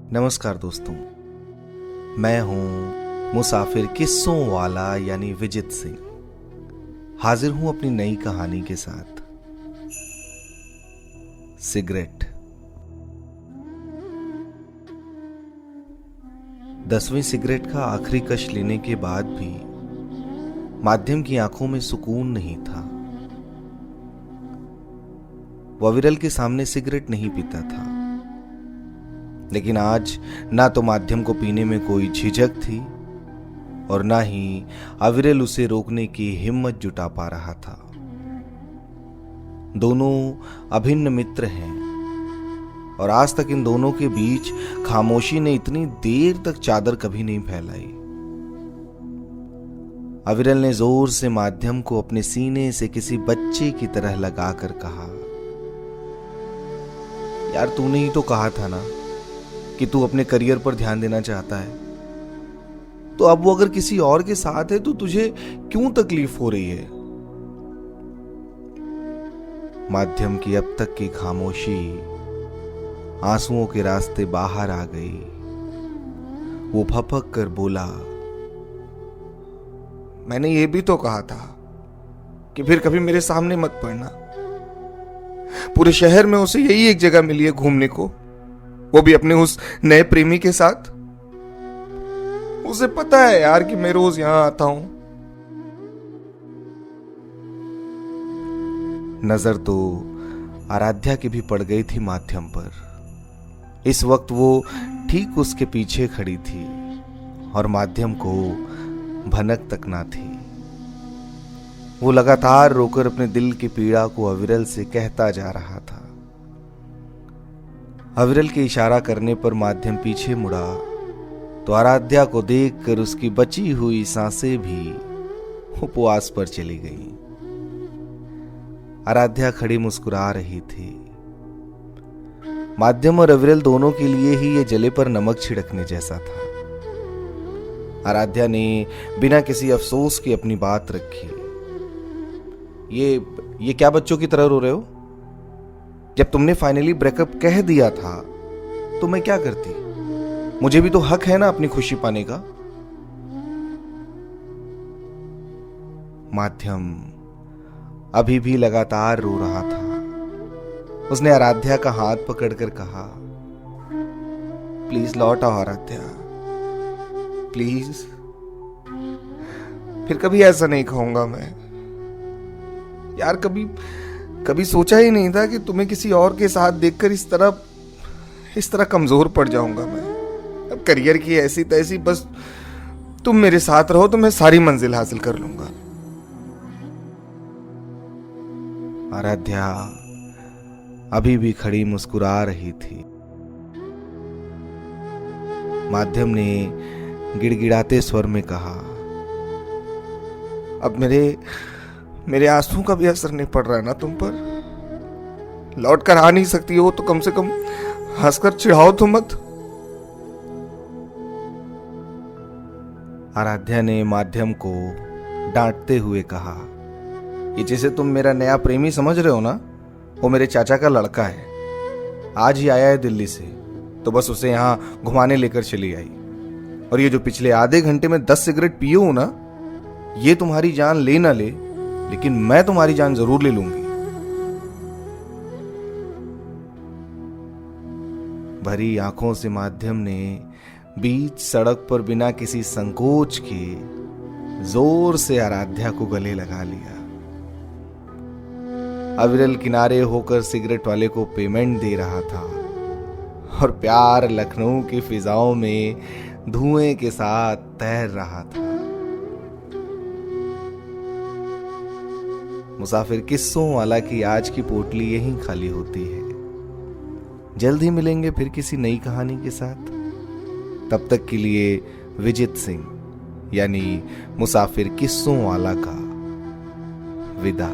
नमस्कार दोस्तों, मैं हूं मुसाफिर किस्सों वाला यानी विजित सिंह। हाजिर हूं अपनी नई कहानी के साथ। सिगरेट। 10वीं सिगरेट का आखिरी कश लेने के बाद भी माध्यम की आंखों में सुकून नहीं था। वह अविरल के सामने सिगरेट नहीं पीता था, लेकिन आज ना तो माध्यम को पीने में कोई झिझक थी और ना ही अविरल उसे रोकने की हिम्मत जुटा पा रहा था। दोनों अभिन्न मित्र हैं और आज तक इन दोनों के बीच खामोशी ने इतनी देर तक चादर कभी नहीं फैलाई। अविरल ने जोर से माध्यम को अपने सीने से किसी बच्चे की तरह लगाकर कहा, यार तूने ही तो कहा था ना कि तू अपने करियर पर ध्यान देना चाहता है, तो अब वो अगर किसी और के साथ है तो तुझे क्यों तकलीफ हो रही है? माध्यम की अब तक की खामोशी आंसुओं के रास्ते बाहर आ गई। वो फपक कर बोला, मैंने ये भी तो कहा था कि फिर कभी मेरे सामने मत पड़ना। पूरे शहर में उसे यही एक जगह मिली है घूमने को, वो भी अपने उस नए प्रेमी के साथ। उसे पता है यार कि मैं रोज यहां आता हूं। नजर तो आराध्या की भी पड़ गई थी माध्यम पर। इस वक्त वो ठीक उसके पीछे खड़ी थी और माध्यम को भनक तक ना थी। वो लगातार रोकर अपने दिल की पीड़ा को अविरल से कहता जा रहा था। अविरल के इशारा करने पर माध्यम पीछे मुड़ा तो आराध्या को देखकर उसकी बची हुई सांसें भी उपवास पर चली गईं। आराध्या खड़ी मुस्कुरा रही थी। माध्यम और अविरल दोनों के लिए ही यह जले पर नमक छिड़कने जैसा था। आराध्या ने बिना किसी अफसोस के अपनी बात रखी। ये क्या बच्चों की तरह रो रहे हो? जब तुमने फाइनली ब्रेकअप कह दिया था तो मैं क्या करती? मुझे भी तो हक है ना अपनी खुशी पाने का। माध्यम अभी भी लगातार रो रहा था। उसने आराध्या का हाथ पकड़कर कहा, प्लीज लौट आओ आराध्या, प्लीज। फिर कभी ऐसा नहीं कहूंगा मैं। यार कभी सोचा ही नहीं था कि तुम्हें किसी और के साथ देखकर इस तरह कमजोर पड़ जाऊंगा मैं। अब करियर की ऐसी तैसी, बस तुम मेरे साथ रहो तो मैं सारी मंजिल हासिल कर लूंगा। आराध्या अभी भी खड़ी मुस्कुरा रही थी। माध्यम ने गिड़गिड़ाते स्वर में कहा, अब मेरे आंसू का भी असर नहीं पड़ रहा है ना तुम पर। लौट कर आ नहीं सकती हो तो कम से कम हंसकर चिढ़ाओ तो मत। आराध्या ने माध्यम को डांटते हुए कहा, ये जैसे तुम मेरा नया प्रेमी समझ रहे हो ना, वो मेरे चाचा का लड़का है। आज ही आया है दिल्ली से, तो बस उसे यहां घुमाने लेकर चली आई। और ये जो पिछले आधे घंटे में 10 सिगरेट पिए हो ना, ये तुम्हारी जान ले ना ले, लेकिन मैं तुम्हारी जान जरूर ले लूंगी। भरी आंखों से माध्यम ने बीच सड़क पर बिना किसी संकोच के जोर से आराध्या को गले लगा लिया। अविरल किनारे होकर सिगरेट वाले को पेमेंट दे रहा था और प्यार लखनऊ की फिजाओं में धुएं के साथ तैर रहा था। मुसाफिर किस्सों वाला की आज की पोटली यहीं खाली होती है। जल्द ही मिलेंगे फिर किसी नई कहानी के साथ। तब तक के लिए विजित सिंह यानी मुसाफिर किस्सों वाला का विदा।